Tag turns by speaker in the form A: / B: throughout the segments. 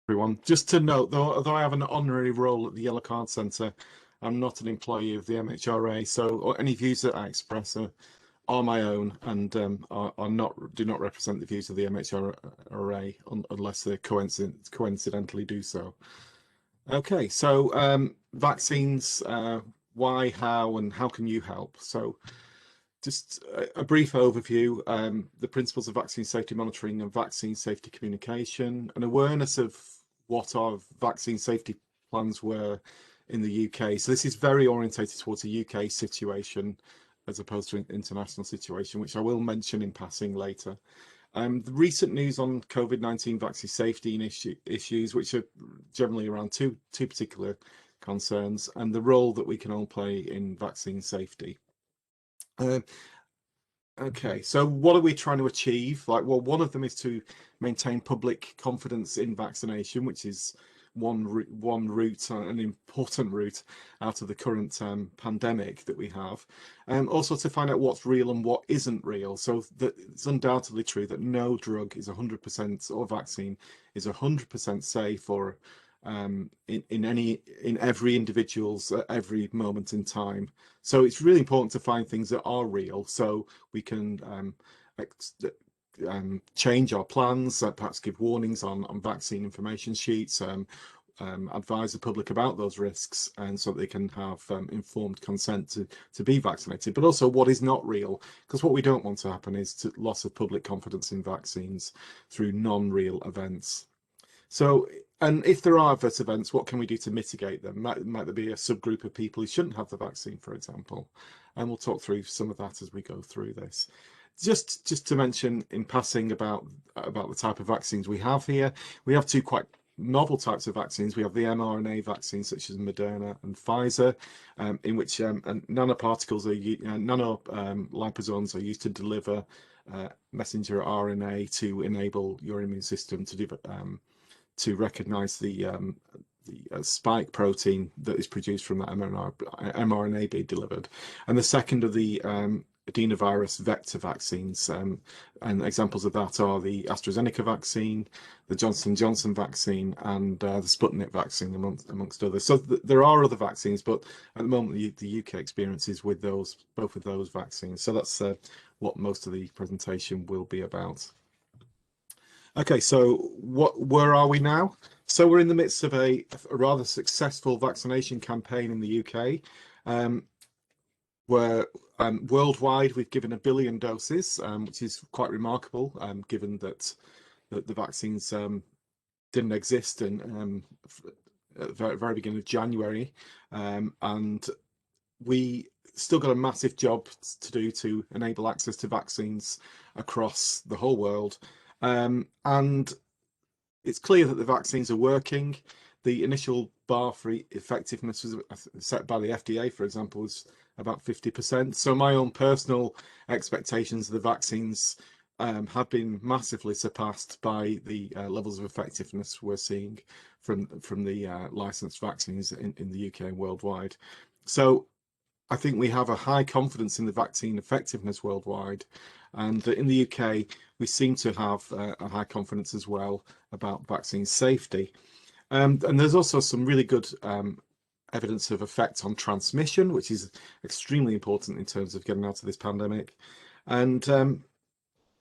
A: Everyone. Just to note, though, although I have an honorary role at the Yellow Card Centre, I'm not an employee of the MHRA, so any views that I express are my own and do not represent the views of the MHRA unless they coincidentally do so. Okay, so vaccines, why, how, and how can you help? So just a brief overview, the principles of vaccine safety monitoring and vaccine safety communication, an awareness of what our vaccine safety plans were in the UK. So this is very orientated towards a UK situation as opposed to an international situation, which I will mention in passing later. The recent news on COVID-19 vaccine safety and issues, which are generally around two particular concerns, and the role that we can all play in vaccine safety. Okay, so what are we trying to achieve? Well, one of them is to maintain public confidence in vaccination, which is one route, an important route out of the current pandemic that we have, and also to find out what's real and what isn't real. So that it's undoubtedly true that no drug is 100% or vaccine is 100% safe or in every individual's at every moment in time. So it's really important to find things that are real, so we can change our plans, perhaps give warnings on vaccine information sheets, advise the public about those risks, and so they can have informed consent to be vaccinated. But also what is not real, because what we don't want to happen is loss of public confidence in vaccines through non-real events. So, and if there are adverse events, what can we do to mitigate them? Might there be a subgroup of people who shouldn't have the vaccine, for example? And we'll talk through some of that as we go through this. Just to mention in passing about the type of vaccines we have here, we have two quite novel types of vaccines. We have the mRNA vaccines such as Moderna and Pfizer, in which nanoparticles liposomes are used to deliver messenger RNA to enable your immune system to recognize the spike protein that is produced from that mRNA being delivered. And the second of the adenovirus vector vaccines, and examples of that are the AstraZeneca vaccine, the Johnson & Johnson vaccine, and the Sputnik vaccine, amongst others. So there are other vaccines, but at the moment the UK experience is with both of those vaccines. So that's what most of the presentation will be about. Okay, so where are we now? So we're in the midst of a rather successful vaccination campaign in the UK, where worldwide we've given 1 billion doses, which is quite remarkable, given that the vaccines didn't exist at the very beginning of January, and we still got a massive job to do to enable access to vaccines across the whole world. And it's clear that the vaccines are working. The initial bar for effectiveness was set by the FDA, for example, was about 50%. So my own personal expectations of the vaccines have been massively surpassed by the levels of effectiveness we're seeing from the licensed vaccines in the UK and worldwide. So I think we have a high confidence in the vaccine effectiveness worldwide, and in the UK we seem to have a high confidence as well about vaccine safety. And there's also some really good evidence of effect on transmission, which is extremely important in terms of getting out of this pandemic. And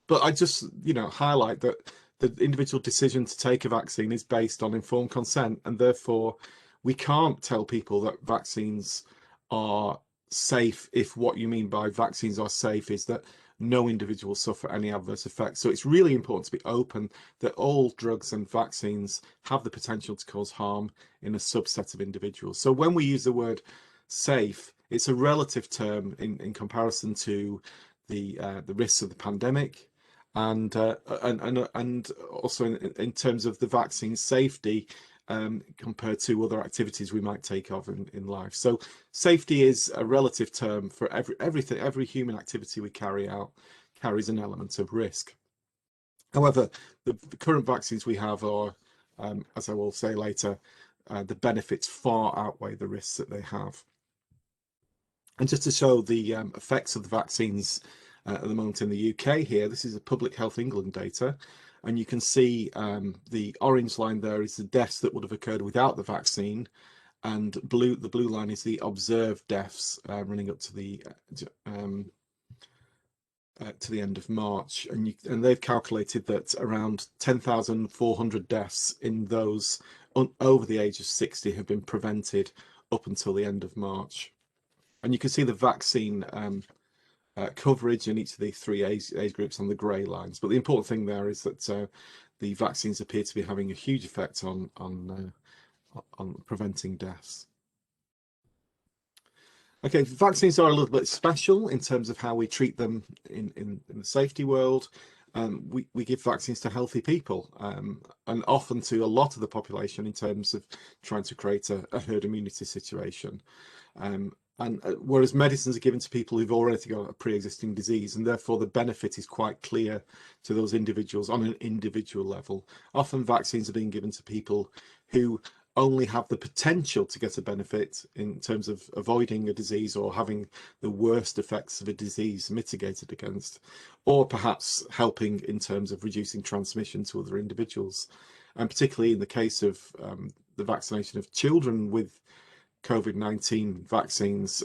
A: but I just highlight that the individual decision to take a vaccine is based on informed consent, and therefore we can't tell people that vaccines are safe if what you mean by vaccines are safe is that no individual suffer any adverse effects. So it's really important to be open that all drugs and vaccines have the potential to cause harm in a subset of individuals. So when we use the word safe, it's a relative term in comparison to the risks of the pandemic, and also in terms of the vaccine safety compared to other activities we might take of in life. So safety is a relative term for everything. Every human activity we carry out carries an element of risk. However, the current vaccines we have are, as I will say later, the benefits far outweigh the risks that they have. And just to show the effects of the vaccines at the moment in the UK here, this is a Public Health England data. and you can see the orange line there is the deaths that would have occurred without the vaccine, and the blue line is the observed deaths running up to the end of March, and they've calculated that around 10,400 deaths in those over the age of 60 have been prevented up until the end of March. And you can see the vaccine coverage in each of the three age groups on the grey lines. But the important thing there is that the vaccines appear to be having a huge effect on preventing deaths. Okay, vaccines are a little bit special in terms of how we treat them in the safety world. We give vaccines to healthy people, and often to a lot of the population in terms of trying to create a herd immunity situation. And whereas medicines are given to people who've already got a pre-existing disease, and therefore the benefit is quite clear to those individuals on an individual level. Often vaccines are being given to people who only have the potential to get a benefit in terms of avoiding a disease or having the worst effects of a disease mitigated against, or perhaps helping in terms of reducing transmission to other individuals. And particularly in the case of the vaccination of children with COVID-19 vaccines,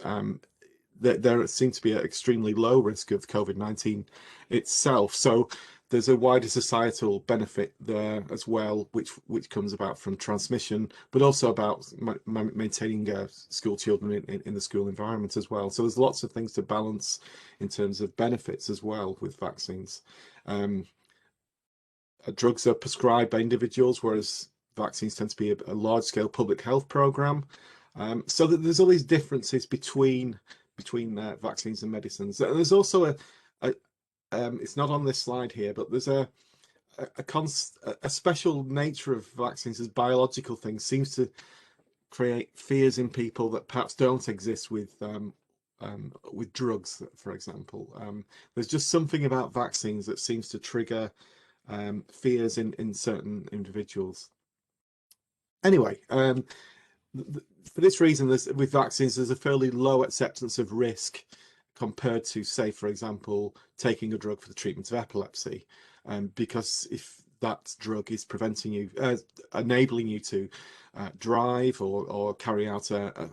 A: there seems to be an extremely low risk of COVID-19 itself. So there's a wider societal benefit there as well, which comes about from transmission, but also about maintaining school children in the school environment as well. So there's lots of things to balance in terms of benefits as well with vaccines. Drugs are prescribed by individuals, whereas vaccines tend to be a large-scale public health program. So that there's all these differences between vaccines and medicines. And there's also it's not on this slide here, but there's a special nature of vaccines as biological things seems to create fears in people that perhaps don't exist with drugs, for example. There's just something about vaccines that seems to trigger fears in certain individuals. Anyway, for this reason, with vaccines, there's a fairly low acceptance of risk compared to, say, for example, taking a drug for the treatment of epilepsy, because if that drug is preventing you, enabling you to drive or carry out a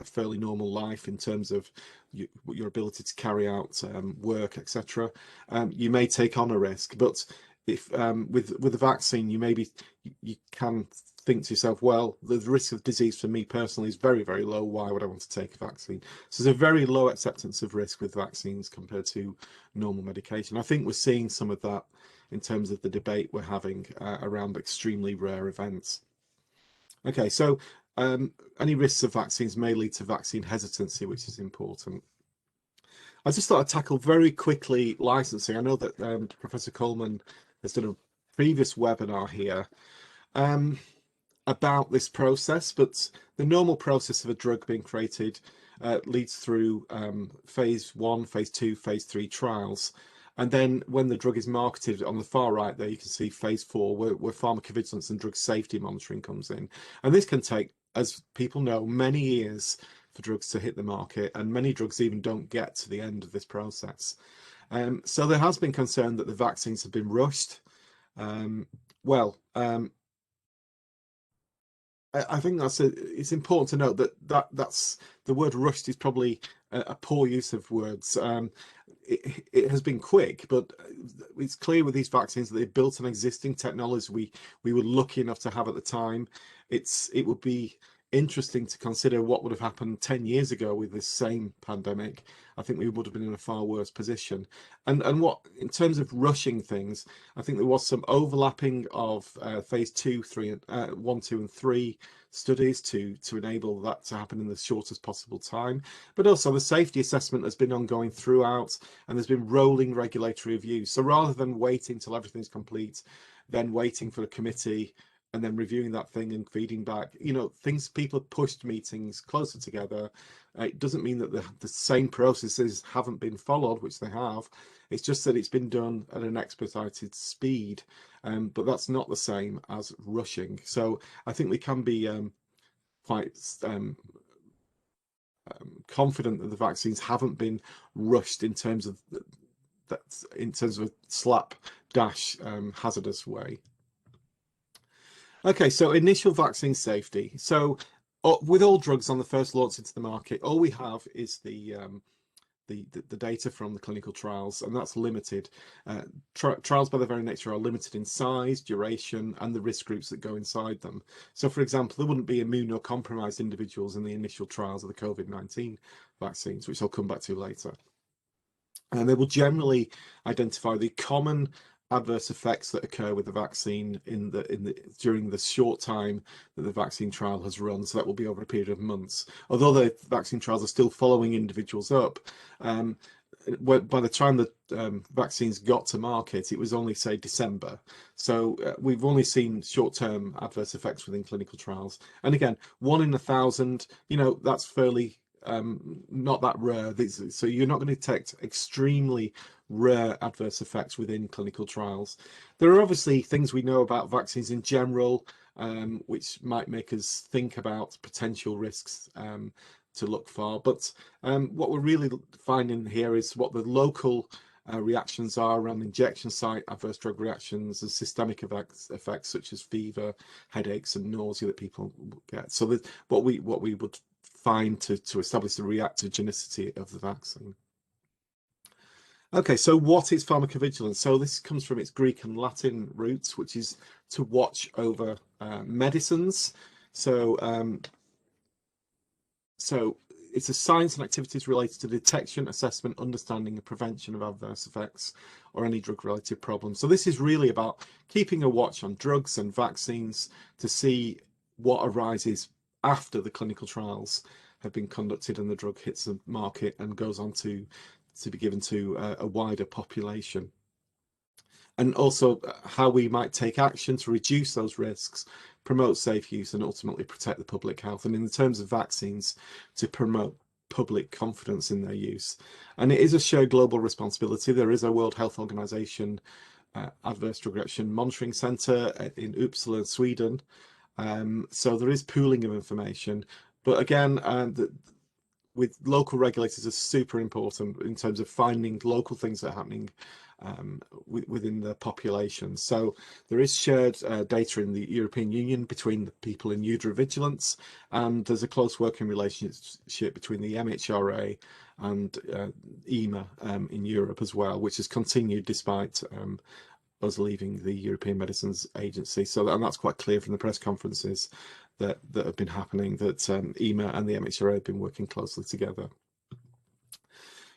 A: fairly normal life in terms of your ability to carry out work, etc., you may take on a risk. But if with the vaccine, you can think to yourself, well, the risk of disease for me personally is very, very low. Why would I want to take a vaccine? So there's a very low acceptance of risk with vaccines compared to normal medication. I think we're seeing some of that in terms of the debate we're having around extremely rare events. Okay, so any risks of vaccines may lead to vaccine hesitancy, which is important. I just thought I'd tackle very quickly licensing. I know that Professor Coleman has done a previous webinar here about this process, but the normal process of a drug being created leads through phase 1, phase 2, phase 3 trials. And then when the drug is marketed, on the far right there, you can see phase 4, where pharmacovigilance and drug safety monitoring comes in. And this can take, as people know, many years for drugs to hit the market, and many drugs even don't get to the end of this process. So there has been concern that the vaccines have been rushed. I think it's important to note that's the word rushed is probably a poor use of words. It has been quick, but it's clear with these vaccines that they built an existing technology we were lucky enough to have at the time. It would be interesting to consider what would have happened 10 years ago with this same pandemic. I think we would have been in a far worse position. And what, in terms of rushing things, I think there was some overlapping of phase 2, 3, 1, 2, and 3 studies to enable that to happen in the shortest possible time. But also the safety assessment has been ongoing throughout, and there's been rolling regulatory reviews. So rather than waiting till everything's complete, then waiting for a committee and then reviewing that thing and feeding back, things, people have pushed meetings closer together. It doesn't mean that the same processes haven't been followed, which they have. It's just that it's been done at an expedited speed, but that's not the same as rushing. So I think we can be quite confident that the vaccines haven't been rushed in terms of that's in terms of a slapdash hazardous way. Okay, so initial vaccine safety. So with all drugs on the first launch into the market, all we have is the data from the clinical trials, and that's limited. Trials by their very nature are limited in size, duration, and the risk groups that go inside them. So, for example, there wouldn't be immunocompromised individuals in the initial trials of the COVID-19 vaccines, which I'll come back to later. And they will generally identify the common adverse effects that occur with the vaccine during the short time that the vaccine trial has run. So that will be over a period of months. Although the vaccine trials are still following individuals up, by the time the vaccines got to market, it was only, say, December. So we've only seen short-term adverse effects within clinical trials. And again, 1 in 1,000, that's fairly not that rare. So you're not going to detect extremely rare adverse effects within clinical trials. There are obviously things we know about vaccines in general, which might make us think about potential risks to look for. But what we're really finding here is what the local reactions are around injection site adverse drug reactions and systemic effects such as fever, headaches, and nausea that people get. So that what we would find to establish the reactogenicity of the vaccine. Okay, so what is pharmacovigilance? So this comes from its Greek and Latin roots, which is to watch over medicines. So it's a science and activities related to detection, assessment, understanding, and prevention of adverse effects or any drug-related problems. So this is really about keeping a watch on drugs and vaccines to see what arises after the clinical trials have been conducted and the drug hits the market and goes on to be given to a wider population. And also how we might take action to reduce those risks, promote safe use, and ultimately protect the public health. And in the terms of vaccines, to promote public confidence in their use. And it is a shared global responsibility. There is a World Health Organization Adverse Drug Reaction Monitoring Center in Uppsala, Sweden. So there is pooling of information. But again, with local regulators are super important in terms of finding local things that are happening within the population. So there is shared data in the European Union between the people in EudraVigilance, and there's a close working relationship between the MHRA and EMA in Europe as well, which has continued despite us leaving the European Medicines Agency. So and that's quite clear from the press conferences that have been happening, that EMA and the MHRA have been working closely together.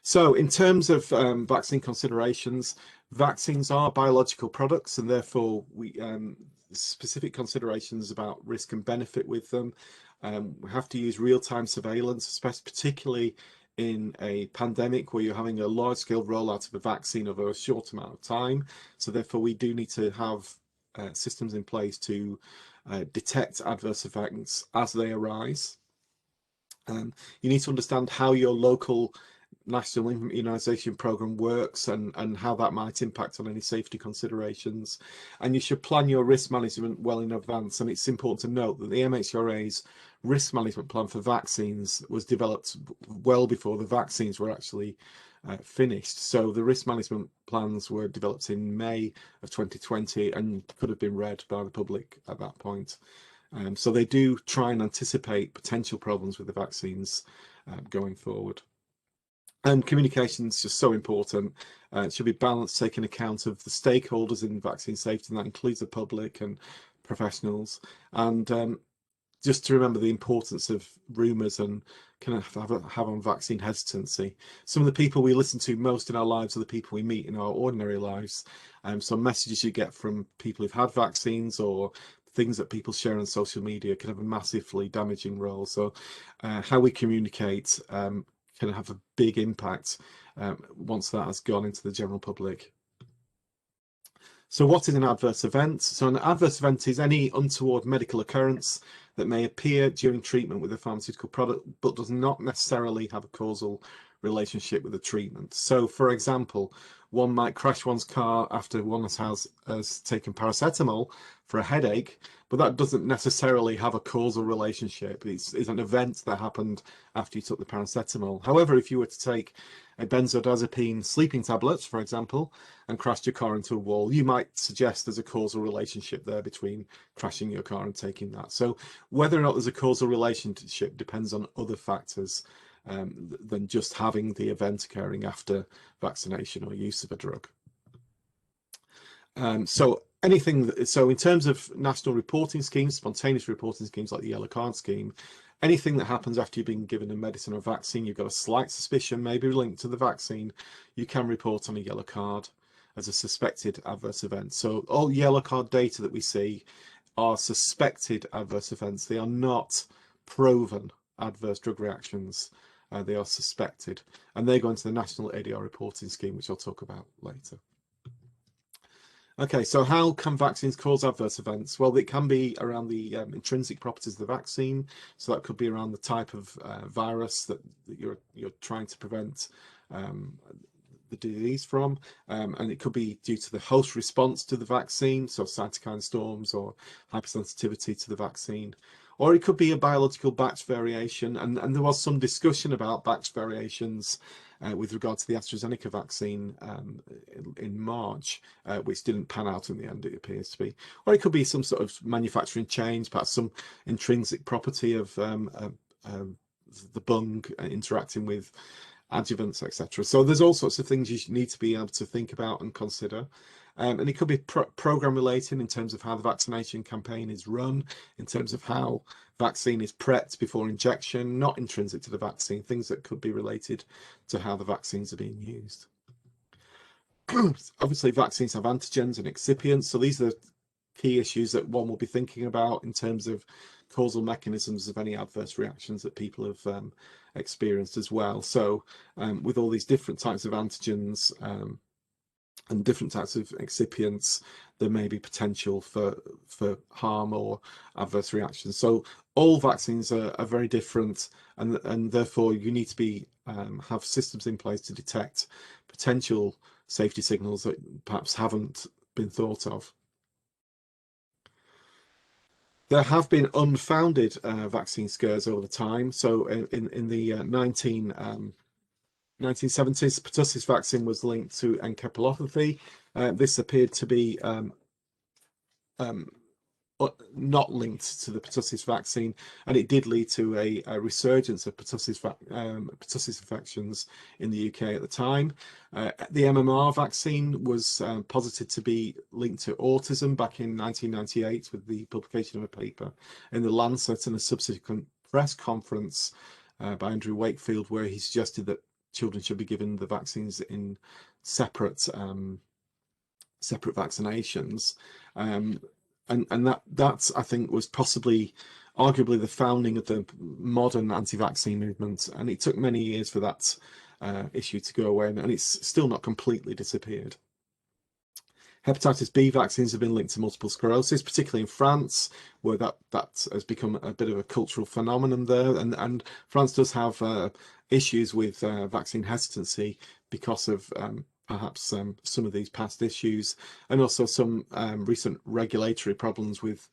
A: So in terms of vaccine considerations, vaccines are biological products, and therefore we specific considerations about risk and benefit with them. We have to use real-time surveillance, particularly in a pandemic where you're having a large-scale rollout of a vaccine over a short amount of time. So therefore we do need to have systems in place to detect adverse effects as they arise. You need to understand how your local national immunisation programme works and how that might impact on any safety considerations. And you should plan your risk management well in advance. And it's important to note that the MHRA's risk management plan for vaccines was developed well before the vaccines were actually finished. So the risk management plans were developed in May of 2020 and could have been read by the public at that point. So they do try and anticipate potential problems with the vaccines going forward. And communication is just so important. It should be balanced, taking account of the stakeholders in vaccine safety, and that includes the public and professionals. And just to remember the importance of rumours and kind of have on vaccine hesitancy. Some of the people we listen to most in our lives are the people we meet in our ordinary lives. So messages you get from people who've had vaccines or things that people share on social media can have a massively damaging role. So how we communicate can have a big impact once that has gone into the general public. So what is an adverse event? So an adverse event is any untoward medical occurrence that may appear during treatment with a pharmaceutical product, but does not necessarily have a causal relationship with the treatment. So for example, one might crash one's car after one has taken paracetamol for a headache, but that doesn't necessarily have a causal relationship. It's an event that happened after you took the paracetamol. However, if you were to take a benzodiazepine sleeping tablet, for example, and crashed your car into a wall, you might suggest there's a causal relationship there between crashing your car and taking that. So whether or not there's a causal relationship depends on other factors than just having the event occurring after vaccination or use of a drug. So in terms of national reporting schemes, spontaneous reporting schemes like the yellow card scheme, anything that happens after you've been given a medicine or vaccine, you've got a slight suspicion, maybe linked to the vaccine, you can report on a yellow card as a suspected adverse event. So all yellow card data that we see are suspected adverse events. They are not proven adverse drug reactions. They are suspected, and they go into the National ADR reporting scheme, which I'll talk about later. Okay, so how can vaccines cause adverse events? Well, it can be around the intrinsic properties of the vaccine. So that could be around the type of virus that you're trying to prevent the disease from, and it could be due to the host response to the vaccine, so cytokine storms or hypersensitivity to the vaccine, or it could be a biological batch variation, and there was some discussion about batch variations with regard to the AstraZeneca vaccine in March, which didn't pan out in the end, it appears to be. Or it could be some sort of manufacturing change, perhaps some intrinsic property of the bung interacting with adjuvants, etc. So there's all sorts of things you need to be able to think about and consider. And it could be program related in terms of how the vaccination campaign is run, in terms of how vaccine is prepped before injection, not intrinsic to the vaccine, things that could be related to how the vaccines are being used. Obviously, vaccines have antigens and excipients, so these are key issues that one will be thinking about in terms of causal mechanisms of any adverse reactions that people have experienced as well. So with all these different types of antigens and different types of excipients, there may be potential for harm or adverse reactions. So all vaccines are very different, and therefore you need to be have systems in place to detect potential safety signals that perhaps haven't been thought of. There have been unfounded vaccine scares over the time. So in the 1970s, pertussis vaccine was linked to encephalopathy. This appeared to be not linked to the pertussis vaccine, and it did lead to a resurgence of pertussis infections in the UK at the time. The MMR vaccine was posited to be linked to autism back in 1998 with the publication of a paper in the Lancet and a subsequent press conference by Andrew Wakefield, where he suggested that children should be given the vaccines in separate vaccinations. And that I think was possibly arguably the founding of the modern anti-vaccine movement, and it took many years for that issue to go away, and it's still not completely disappeared. Hepatitis B vaccines have been linked to multiple sclerosis, particularly in France, where that has become a bit of a cultural phenomenon there, and France does have issues with vaccine hesitancy because of perhaps some of these past issues, and also some recent regulatory problems with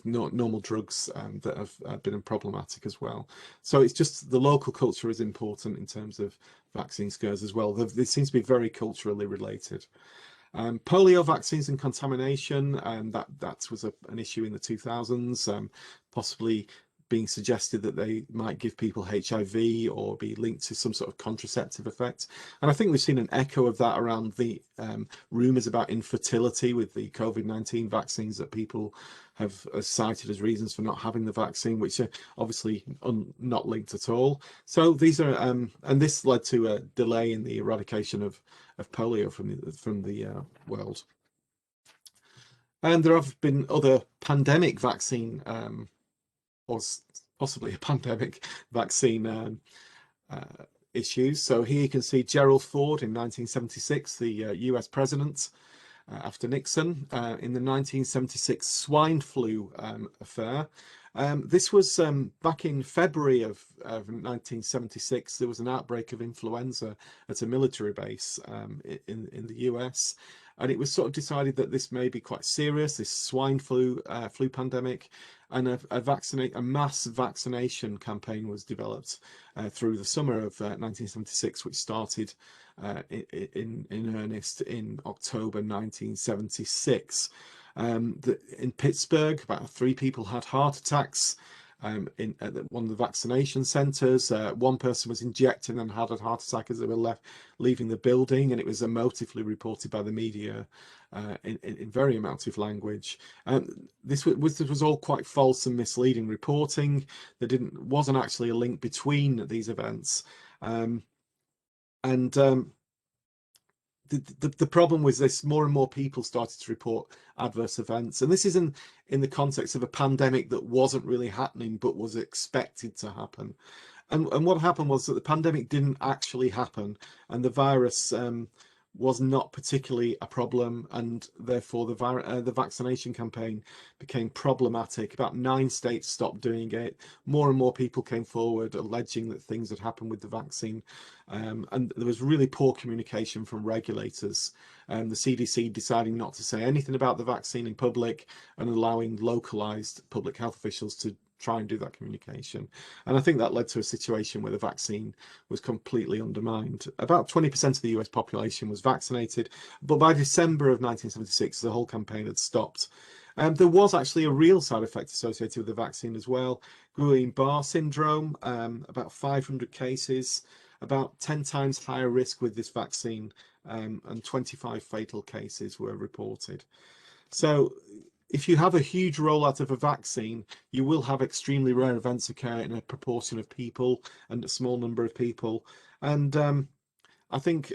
A: normal drugs that have been problematic as well. So it's just the local culture is important in terms of vaccine scares as well. They seem to be very culturally related. Polio vaccines and contamination, and that was an issue in the 2000s, possibly being suggested that they might give people HIV or be linked to some sort of contraceptive effect. And I think we've seen an echo of that around the rumours about infertility with the COVID-19 vaccines that people have cited as reasons for not having the vaccine, which are obviously not linked at all. So these are, and this led to a delay in the eradication of polio from the world. And there have been other pandemic vaccine or possibly a pandemic vaccine issues. So here you can see Gerald Ford in 1976, the US president after Nixon, in the 1976 swine flu affair. This was back in February of 1976. There was an outbreak of influenza at a military base in the US, and it was sort of decided that this may be quite serious, this swine flu pandemic, and a mass vaccination campaign was developed through the summer of 1976, which started in earnest in October 1976. In Pittsburgh, about 3 people had heart attacks at one of the vaccination centres. One person was injected and had a heart attack as they were leaving the building, and it was emotively reported by the media in very emotive language. This was all quite false and misleading reporting. There wasn't actually a link between these events, the problem was this: more and more people started to report adverse events, and this is in the context of a pandemic that wasn't really happening but was expected to happen. And what happened was that the pandemic didn't actually happen, and the virus was not particularly a problem, and therefore the vaccination campaign became problematic. About 9 states stopped doing it. More and more people came forward alleging that things had happened with the vaccine, and there was really poor communication from regulators. The CDC deciding not to say anything about the vaccine in public and allowing localized public health officials to try and do that communication. And I think that led to a situation where the vaccine was completely undermined. About 20% of the US population was vaccinated, but by December of 1976, the whole campaign had stopped. There was actually a real side effect associated with the vaccine as well: Guillain-Barré syndrome, about 500 cases, about 10 times higher risk with this vaccine, and 25 fatal cases were reported. So if you have a huge rollout of a vaccine, you will have extremely rare events occur in a proportion of people and a small number of people. And I think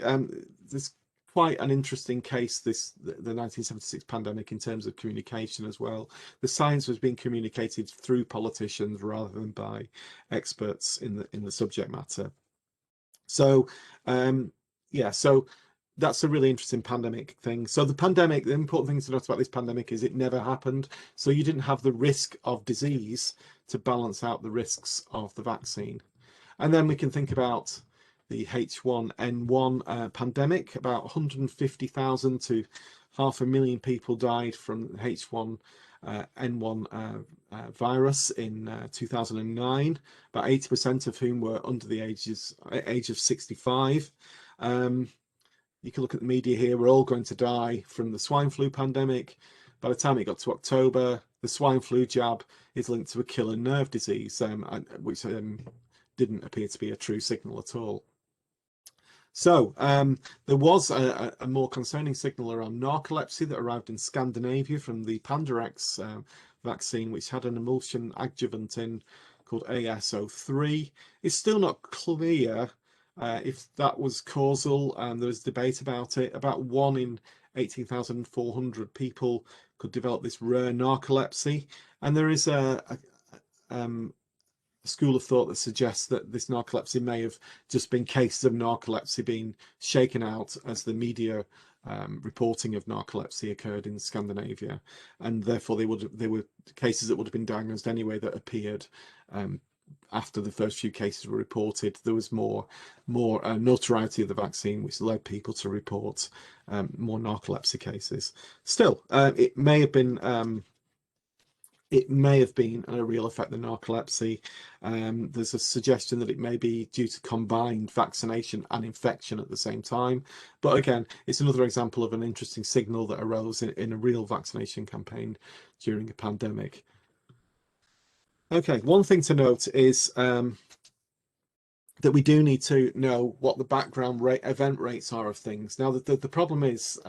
A: there's quite an interesting case, the 1976 pandemic, in terms of communication as well. The science was being communicated through politicians rather than by experts in the subject matter. So yeah, so that's a really interesting pandemic thing. So the important thing to note about this pandemic is it never happened. So you didn't have the risk of disease to balance out the risks of the vaccine. And then we can think about the H1N1 pandemic. About 150,000 to 500,000 people died from H1N1 virus in 2009, about 80% of whom were under the age of 65. You can look at the media here. We're all going to die from the swine flu pandemic. By the time it got to October, the swine flu jab is linked to a killer nerve disease, which didn't appear to be a true signal at all. So there was a more concerning signal around narcolepsy that arrived in Scandinavia from the Pandorix vaccine, which had an emulsion adjuvant in called ASO3. It's still not clear if that was causal, and there was debate about it. About 1 in 18,400 people could develop this rare narcolepsy, and there is a school of thought that suggests that this narcolepsy may have just been cases of narcolepsy being shaken out as the media reporting of narcolepsy occurred in Scandinavia, and therefore they were cases that would have been diagnosed anyway that appeared after the first few cases were reported. There was more notoriety of the vaccine, which led people to report more narcolepsy cases. Still, it may have been a real effect of narcolepsy. There's a suggestion that it may be due to combined vaccination and infection at the same time. But again, it's another example of an interesting signal that arose in a real vaccination campaign during a pandemic. Okay, one thing to note is that we do need to know what the background event rates are of things. Now, the problem is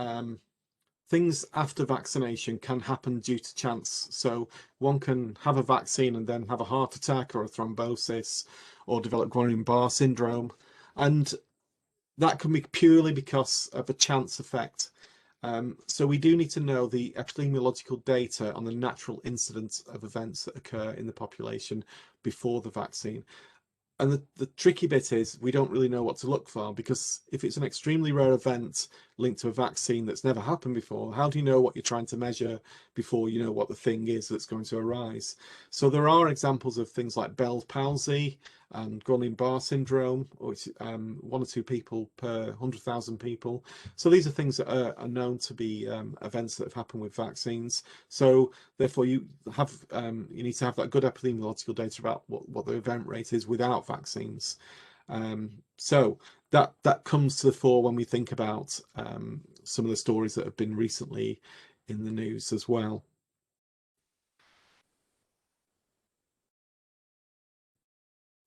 A: things after vaccination can happen due to chance. So one can have a vaccine and then have a heart attack or a thrombosis or develop Guillain-Barré syndrome, and that can be purely because of a chance effect. So we do need to know the epidemiological data on the natural incidence of events that occur in the population before the vaccine. And the tricky bit is we don't really know what to look for, because if it's an extremely rare event linked to a vaccine that's never happened before, how do you know what you're trying to measure before you know what the thing is that's going to arise? So there are examples of things like Bell's palsy and Guillain-Barré syndrome, which 1 or 2 people per 100,000 people. So these are things that are known to be events that have happened with vaccines. So therefore, you need to have that good epidemiological data about what the event rate is without vaccines. So that comes to the fore when we think about some of the stories that have been recently in the news as well.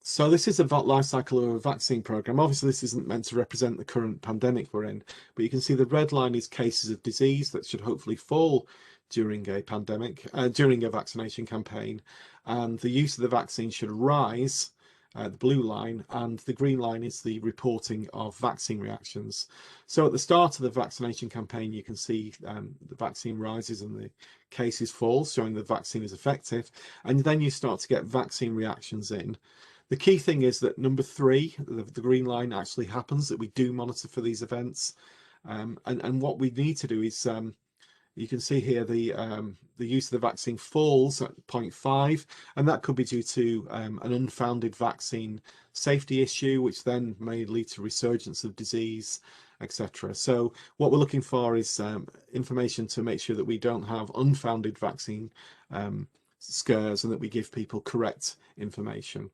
A: So this is a life cycle of a vaccine program. Obviously, this isn't meant to represent the current pandemic we're in, but you can see the red line is cases of disease that should hopefully fall during a pandemic, during a vaccination campaign, and the use of the vaccine should rise, the blue line, and the green line is the reporting of vaccine reactions. So at the start of the vaccination campaign, you can see the vaccine rises and the cases fall, showing the vaccine is effective, and then you start to get vaccine reactions in. The key thing is that number 3, the green line, actually happens, that we do monitor for these events. And what we need to do is, you can see here the use of the vaccine falls at 0.5, and that could be due to an unfounded vaccine safety issue, which then may lead to resurgence of disease, etc. So what we're looking for is information to make sure that we don't have unfounded vaccine scares and that we give people correct information.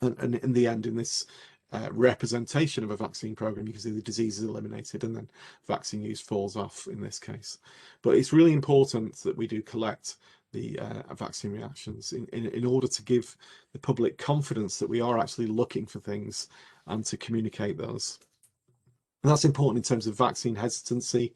A: And in the end, in this representation of a vaccine program, you can see the disease is eliminated and then vaccine use falls off in this case. But it's really important that we do collect the vaccine reactions in order to give the public confidence that we are actually looking for things and to communicate those. And that's important in terms of vaccine hesitancy.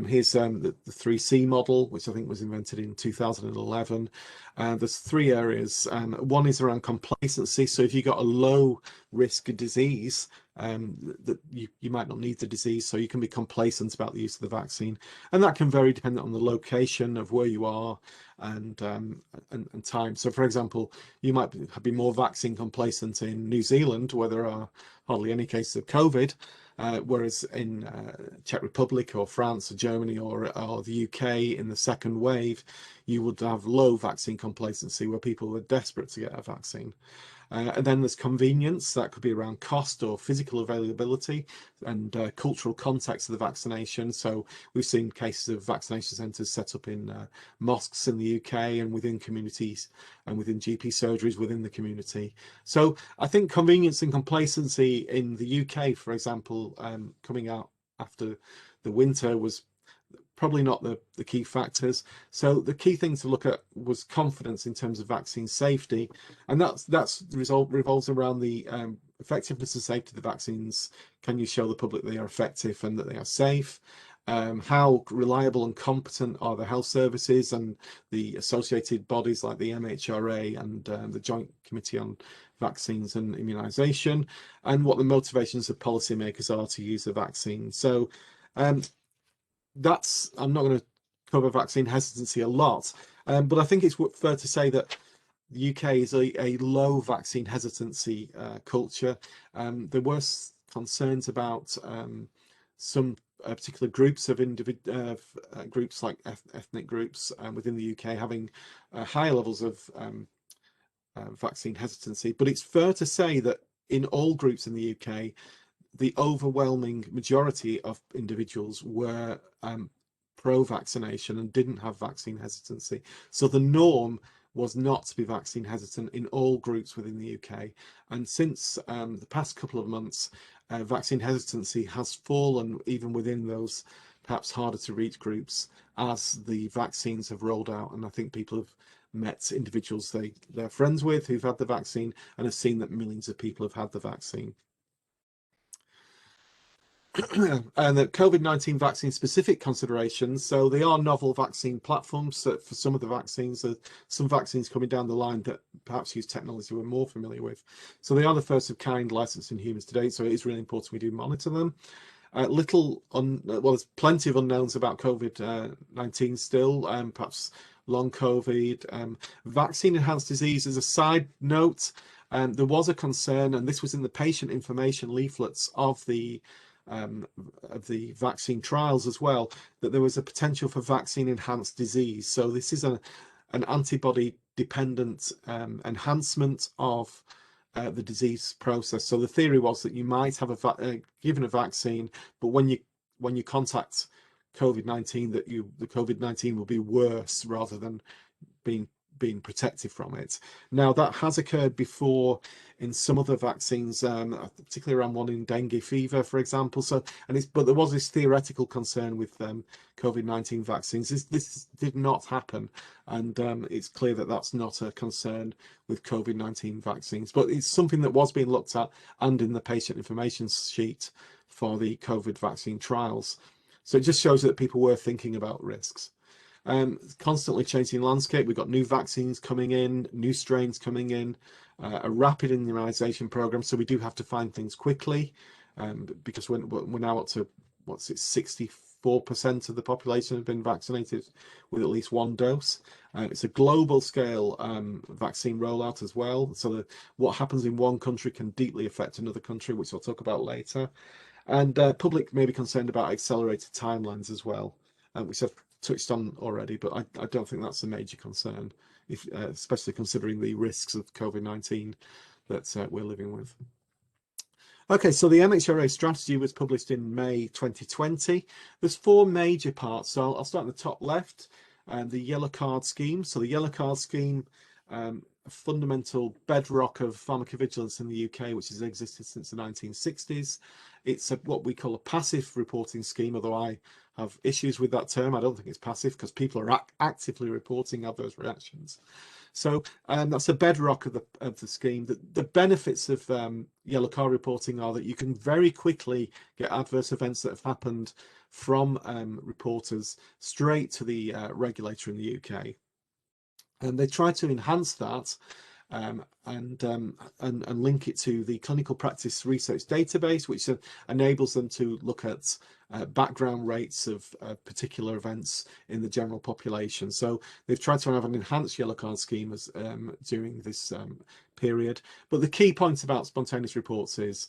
A: Here's the 3C model, which I think was invented in 2011. There's 3 areas. One is around complacency. So if you've got a low risk disease, that you might not need the disease, so you can be complacent about the use of the vaccine. And that can vary depending on the location of where you are and time. So for example, you might be more vaccine complacent in New Zealand, where there are hardly any cases of COVID, whereas in Czech Republic or France or Germany or the UK in the second wave, you would have low vaccine complacency where people were desperate to get a vaccine. And then there's convenience. That could be around cost or physical availability and cultural context of the vaccination. So we've seen cases of vaccination centres set up in mosques in the UK and within communities and within GP surgeries within the community. So I think convenience and complacency in the UK, for example, coming out after the winter was probably not the key factors. So the key thing to look at was confidence in terms of vaccine safety, and that's revolves around the effectiveness and safety of the vaccines. Can you show the public they are effective and that they are safe? How reliable and competent are the health services and the associated bodies like the MHRA and the Joint Committee on Vaccines and Immunisation, and what the motivations of policymakers are to use the vaccine. So I'm not going to cover vaccine hesitancy a lot, but I think it's fair to say that the UK is a low vaccine hesitancy culture. There were concerns about some particular groups of groups like ethnic groups within the UK having higher levels of vaccine hesitancy, but it's fair to say that in all groups in the UK, the overwhelming majority of individuals were pro-vaccination and didn't have vaccine hesitancy. So the norm was not to be vaccine hesitant in all groups within the UK. And since the past couple of months, vaccine hesitancy has fallen even within those perhaps harder to reach groups as the vaccines have rolled out. And I think people have met individuals they're friends with who've had the vaccine and have seen that millions of people have had the vaccine. And the COVID-19 vaccine specific considerations. So they are novel vaccine platforms for some of the vaccines. Some vaccines coming down the line that perhaps use technology we're more familiar with. So they are the first of kind licensed in humans to date. So it is really important we do monitor them. There's plenty of unknowns about COVID-19 still, perhaps long COVID. Vaccine enhanced disease, as a side note, there was a concern, and this was in the patient information leaflets of the of the vaccine trials as well, that there was a potential for vaccine enhanced disease. So this is an antibody dependent enhancement of the disease process. So the theory was that you might have given a vaccine, but when you contact COVID-19, that the COVID-19 will be worse rather than being protected from it. Now that has occurred before in some other vaccines, particularly around one in dengue fever, for example. So, but there was this theoretical concern with COVID-19 vaccines. This did not happen, and it's clear that that's not a concern with COVID-19 vaccines. But it's something that was being looked at and in the patient information sheet for the COVID vaccine trials. So it just shows that people were thinking about risks. Constantly changing landscape. We've got new vaccines coming in, new strains coming in, a rapid immunization program. So we do have to find things quickly, because we're now up to, 64% of the population have been vaccinated with at least one dose. It's a global scale vaccine rollout as well. So what happens in one country can deeply affect another country, which I'll talk about later. And public may be concerned about accelerated timelines as well, which I've touched on already, but I don't think that's a major concern, especially considering the risks of COVID-19 that we're living with. Okay, so the MHRA strategy was published in May 2020. There's 4 major parts. So I'll start in the top left, the yellow card scheme. So the yellow card scheme, a fundamental bedrock of pharmacovigilance in the UK, which has existed since the 1960s. It's what we call a passive reporting scheme, although I have issues with that term. I don't think it's passive because people are actively reporting adverse reactions. So that's a bedrock of the scheme. The benefits of yellow card reporting are that you can very quickly get adverse events that have happened from reporters straight to the regulator in the UK. And they try to enhance that and link it to the clinical practice research database, which enables them to look at background rates of particular events in the general population. So they've tried to have an enhanced yellow card scheme during this period. But the key point about spontaneous reports is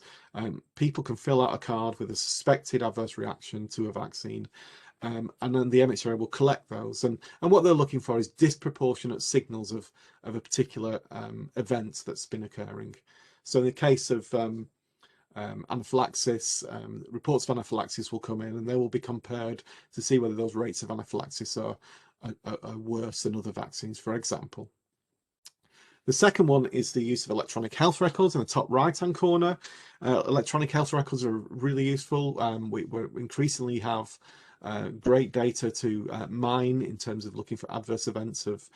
A: people can fill out a card with a suspected adverse reaction to a vaccine. And then the MHRA will collect those, and what they're looking for is disproportionate signals of a particular event that's been occurring. So in the case of anaphylaxis, reports of anaphylaxis will come in, and they will be compared to see whether those rates of anaphylaxis are worse than other vaccines, for example. The second one is the use of electronic health records in the top right-hand corner. Electronic health records are really useful. We increasingly have great data to mine in terms of looking for adverse events of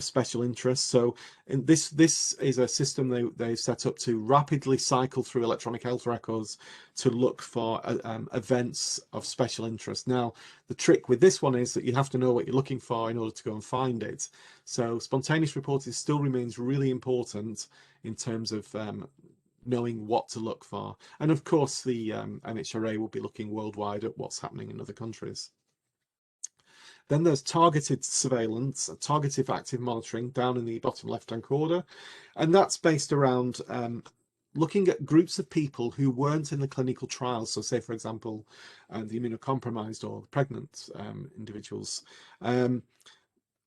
A: special interest. So this is a system they've set up to rapidly cycle through electronic health records to look for events of special interest. Now, the trick with this one is that you have to know what you're looking for in order to go and find it. So spontaneous reporting still remains really important in terms of knowing what to look for. And of course, the MHRA will be looking worldwide at what's happening in other countries. Then there's targeted surveillance, targeted active monitoring down in the bottom left-hand corner. And that's based around looking at groups of people who weren't in the clinical trials. So say, for example, the immunocompromised or pregnant individuals. And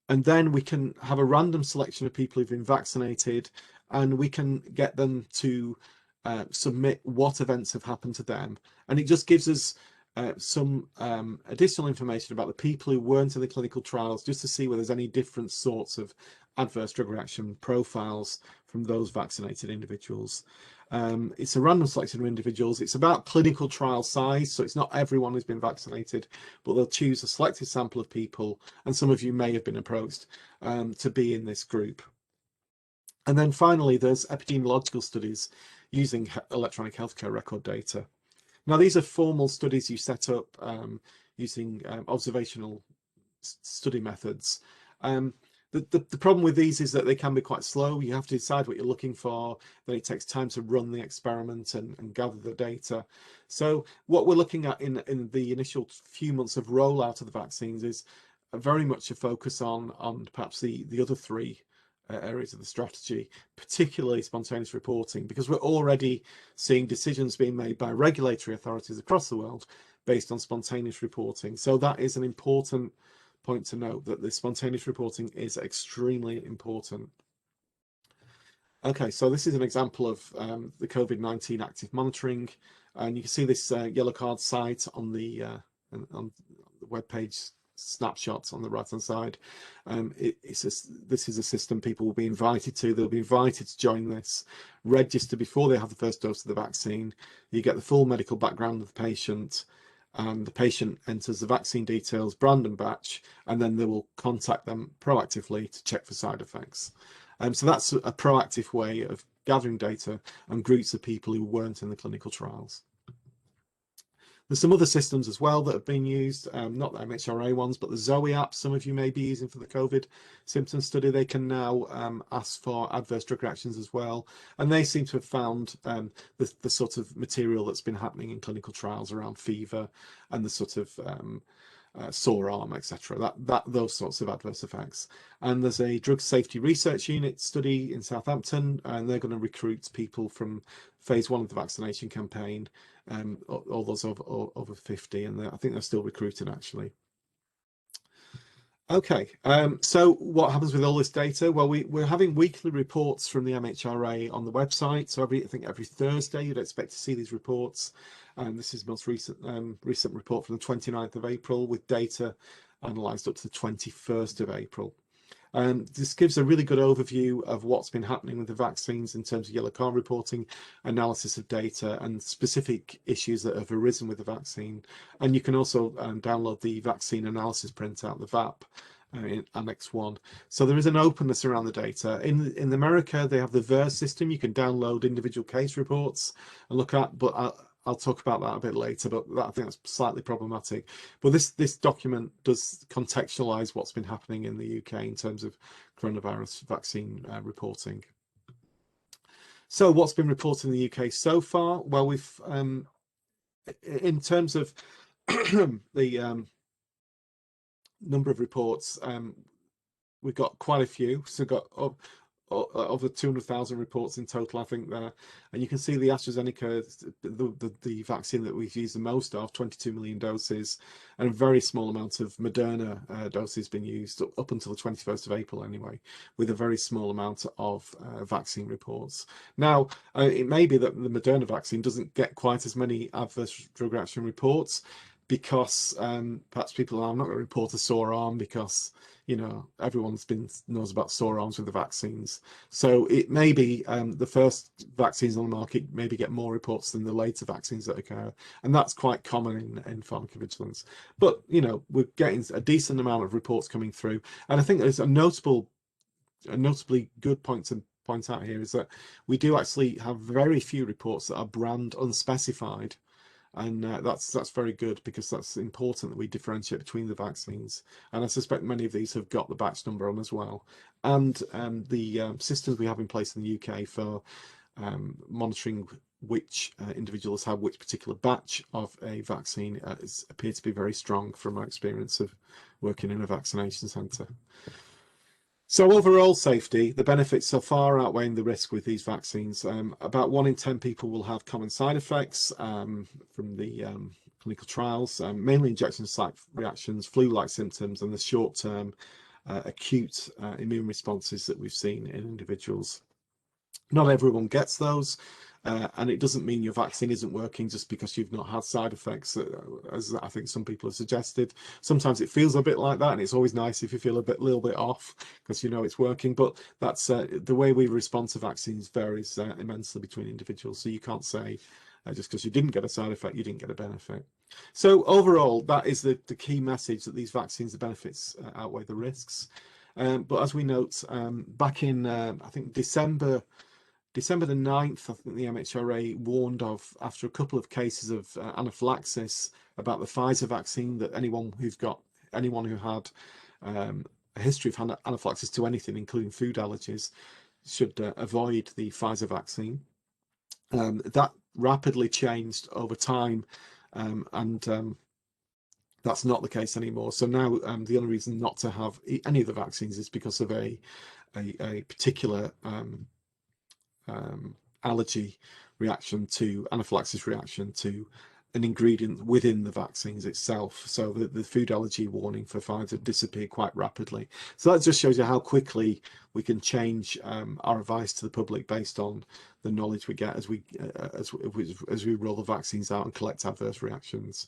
A: then we can have a random selection of people who've been vaccinated, and we can get them to submit what events have happened to them. And it just gives us some additional information about the people who weren't in the clinical trials, just to see whether there's any different sorts of adverse drug reaction profiles from those vaccinated individuals. It's a random selection of individuals. It's about clinical trial size, so it's not everyone who's been vaccinated, but they'll choose a selected sample of people, and some of you may have been approached to be in this group. And then finally, there's epidemiological studies using electronic healthcare record data. Now, these are formal studies you set up using observational study methods. The problem with these is that they can be quite slow. You have to decide what you're looking for, then it takes time to run the experiment and gather the data. So what we're looking at in the initial few months of rollout of the vaccines is very much a focus on perhaps the other 3 areas of the strategy, particularly spontaneous reporting, because we're already seeing decisions being made by regulatory authorities across the world based on spontaneous reporting. So that is an important point to note, that the spontaneous reporting is extremely important. Okay, so this is an example of the COVID-19 active monitoring, and you can see this yellow card site on the web page snapshots on the right hand side. This is a system people will be invited to. They'll be invited to join this, register before they have the first dose of the vaccine. You get the full medical background of the patient, and the patient enters the vaccine details, brand and batch, and then they will contact them proactively to check for side effects. So that's a proactive way of gathering data on groups of people who weren't in the clinical trials. There's some other systems as well that have been used, not the MHRA ones, but the Zoe app, some of you may be using for the COVID symptom study. They can now ask for adverse drug reactions as well. And they seem to have found the sort of material that's been happening in clinical trials around fever and the sort of sore arm, etc. Those sorts of adverse effects. And there's a drug safety research unit study in Southampton, and they're going to recruit people from phase 1 of the vaccination campaign, all those over 50, and I think they're still recruiting actually. Okay, so what happens with all this data? Well, we're having weekly reports from the MHRA on the website. So I think every Thursday you'd expect to see these reports. And this is the most recent report from the 29th of April with data analysed up to the 21st of April. This gives a really good overview of what's been happening with the vaccines in terms of yellow card reporting, analysis of data, and specific issues that have arisen with the vaccine. And you can also download the vaccine analysis printout, the VAP, in Annex 1. So there is an openness around the data. In America, they have the VERS system. You can download individual case reports and look at, but I'll talk about that a bit later, but I think that's slightly problematic. But this document does contextualize what's been happening in the UK in terms of coronavirus vaccine reporting. So what's been reported in the UK so far? Well, we've, in terms of the number of reports, we've got quite a few. So we've got over 200,000 reports in total, I think, there. And you can see the AstraZeneca, the vaccine that we've used the most of, 22 million doses, and a very small amount of Moderna doses been used up until the 21st of April anyway, with a very small amount of vaccine reports. Now, it may be that the Moderna vaccine doesn't get quite as many adverse drug reaction reports because perhaps people are not going to report a sore arm because, you know, everyone's knows about sore arms with the vaccines. So it may be the first vaccines on the market maybe get more reports than the later vaccines that occur. And that's quite common in pharmacovigilance. But, you know, we're getting a decent amount of reports coming through. And I think there's a notably good point to point out here is that we do actually have very few reports that are brand unspecified. And that's very good, because that's important that we differentiate between the vaccines. And I suspect many of these have got the batch number on as well. And the systems we have in place in the UK for monitoring which individuals have which particular batch of a vaccine appear to be very strong from my experience of working in a vaccination centre. So overall safety, the benefits are far outweighing the risk with these vaccines. About 1 in 10 people will have common side effects from the clinical trials, mainly injection site reactions, flu-like symptoms, and the short-term acute immune responses that we've seen in individuals. Not everyone gets those. And it doesn't mean your vaccine isn't working just because you've not had side effects, as I think some people have suggested. Sometimes it feels a bit like that, and it's always nice if you feel little bit off because you know it's working. But that's the way we respond to vaccines varies immensely between individuals. So you can't say just because you didn't get a side effect, you didn't get a benefit. So overall, that is the key message, that these vaccines, the benefits outweigh the risks. But as we note, back in I think December the 9th, I think the MHRA warned of, after a couple of cases of anaphylaxis, about the Pfizer vaccine, that anyone who had a history of anaphylaxis to anything, including food allergies, should avoid the Pfizer vaccine. That rapidly changed over time, and that's not the case anymore. So now the only reason not to have any of the vaccines is because of a a particular allergy reaction to anaphylaxis reaction to an ingredient within the vaccines itself. So the food allergy warning for Pfizer disappeared quite rapidly. So that just shows you how quickly we can change our advice to the public based on the knowledge we get as we roll the vaccines out and collect adverse reactions.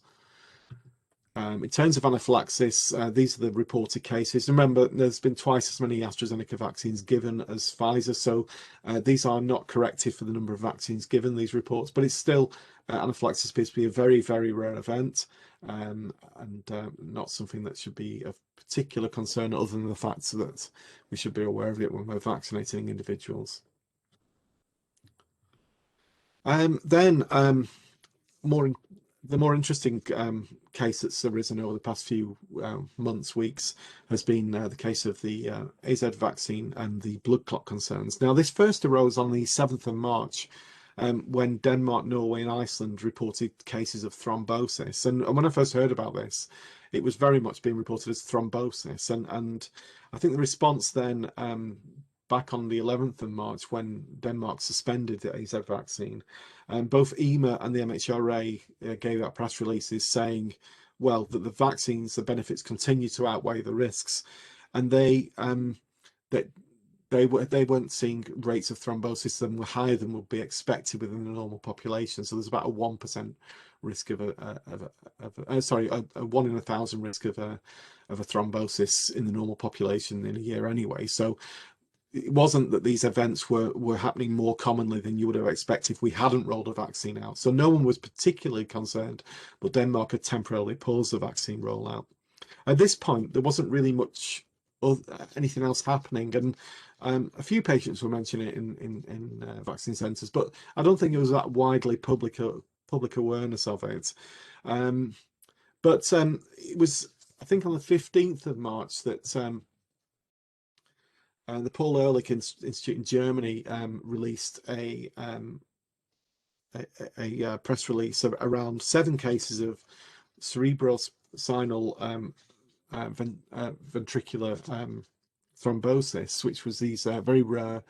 A: In terms of anaphylaxis, these are the reported cases. Remember, there's been twice as many AstraZeneca vaccines given as Pfizer, so these are not corrective for the number of vaccines given, these reports, but it's still, anaphylaxis appears to be a very, very rare event, and not something that should be of particular concern other than the fact that we should be aware of it when we're vaccinating individuals. The more interesting case that's arisen over the past few months, weeks, has been the case of the AZ vaccine and the blood clot concerns. Now, this first arose on the 7th of March when Denmark, Norway and Iceland reported cases of thrombosis. And when I first heard about this, it was very much being reported as thrombosis. And I think the response then, back on the 11th of March, when Denmark suspended the AZ vaccine, both EMA and the MHRA gave out press releases saying, well, that the vaccines, the benefits continue to outweigh the risks, and they weren't seeing rates of thrombosis that were higher than would be expected within the normal population. So there's about a 1% risk of a 1 in 1,000 risk of a thrombosis in the normal population in a year anyway. So it wasn't that these events were happening more commonly than you would have expected if we hadn't rolled a vaccine out. So no one was particularly concerned, but Denmark had temporarily paused the vaccine rollout. At this point, there wasn't really much anything else happening, and a few patients were mentioning it in vaccine centres, but I don't think it was that widely public awareness of it. But it was, I think, on the 15th of March that the Paul Ehrlich Institute in Germany released a press release around 7 cases of cerebrospinal ventricular thrombosis, which was these very rare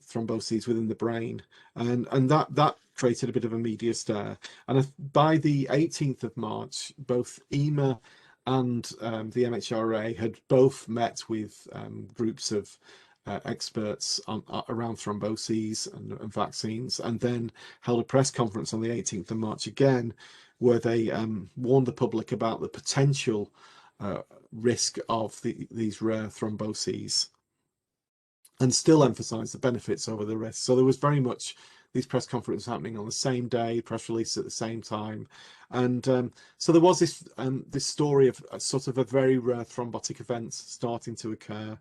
A: thromboses within the brain, and that created a bit of a media stir. And by the 18th of March, both EMA and the MHRA had both met with groups of experts around thromboses and vaccines, and then held a press conference on the 18th of March again, where they warned the public about the potential risk of these rare thromboses, and still emphasised the benefits over the risks. So there was very much these press conferences happening on the same day, press release at the same time, and so there was this story of sort of a very rare thrombotic event starting to occur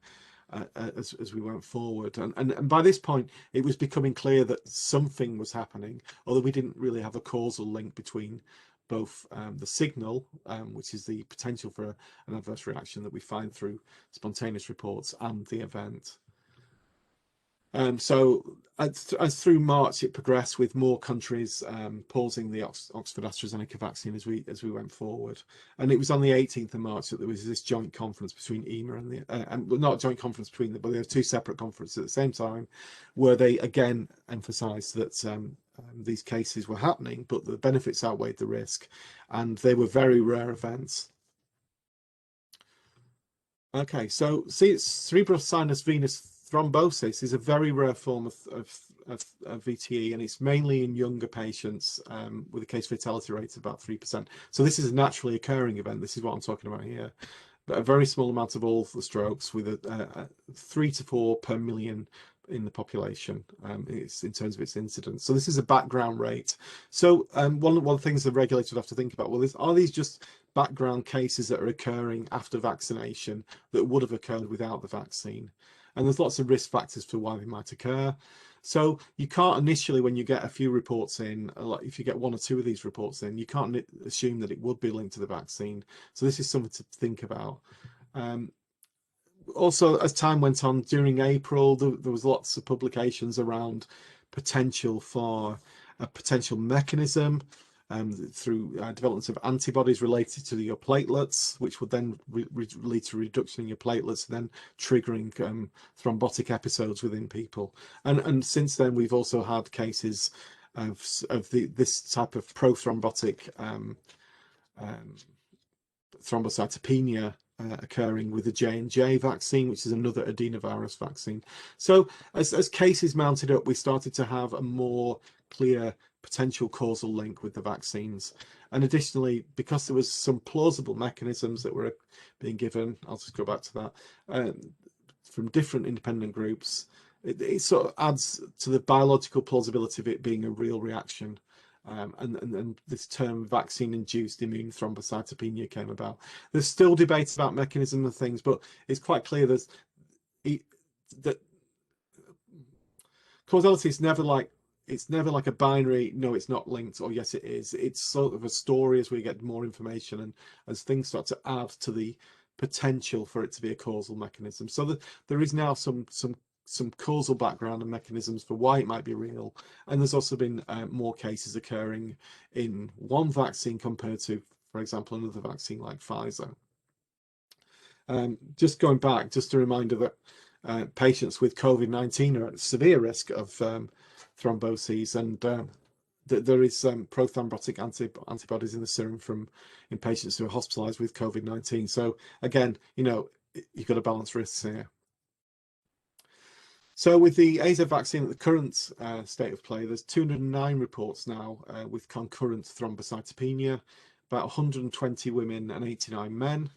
A: as we went forward, and by this point it was becoming clear that something was happening, although we didn't really have a causal link between both the signal, which is the potential for an adverse reaction that we find through spontaneous reports, and the event. So as through March it progressed, with more countries pausing the Oxford AstraZeneca vaccine as we went forward, and it was on the 18th of March that there was this joint conference between EMA and the not a joint conference between them, but there were 2 separate conferences at the same time, where they again emphasised that these cases were happening, but the benefits outweighed the risk, and they were very rare events. Okay, so cerebrosinus venous thrombosis is a very rare form of VTE, and it's mainly in younger patients with a case fatality rate of about 3%. So this is a naturally occurring event. This is what I'm talking about here. But a very small amount of all the strokes, with a 3 to 4 per million in the population. It's in terms of its incidence. So this is a background rate. So one of the things the regulators would have to think about, well, are these just background cases that are occurring after vaccination that would have occurred without the vaccine? And there's lots of risk factors for why they might occur. So you can't initially, when you get a few reports in, if you get 1 or 2 of these reports in, you can't assume that it would be linked to the vaccine. So this is something to think about. Also, as time went on, during April, there was lots of publications around potential for a potential mechanism through development of antibodies related to your platelets, which would then lead to reduction in your platelets, and then triggering thrombotic episodes within people. And since then, we've also had cases of this type of prothrombotic thrombocytopenia occurring with the J&J vaccine, which is another adenovirus vaccine. So as cases mounted up, we started to have a more clear potential causal link with the vaccines. And additionally, because there was some plausible mechanisms that were being given, I'll just go back to that, from different independent groups, it sort of adds to the biological plausibility of it being a real reaction. And this term vaccine-induced immune thrombocytopenia came about. There's still debates about mechanism and things, but it's quite clear that causality is never like a binary, no, it's not linked, or yes, it is. It's sort of a story as we get more information and as things start to add to the potential for it to be a causal mechanism. So there is now some causal background and mechanisms for why it might be real, and there's also been more cases occurring in one vaccine compared to, for example, another vaccine like Pfizer. Just going back, just a reminder that patients with COVID-19 are at severe risk of thromboses, and there is prothrombotic antibodies in the serum in patients who are hospitalized with COVID-19. So again, you've got to balance risks here. So with the AZ vaccine at the current state of play, there's 209 reports now with concurrent thrombocytopenia, about 120 women and 89 men,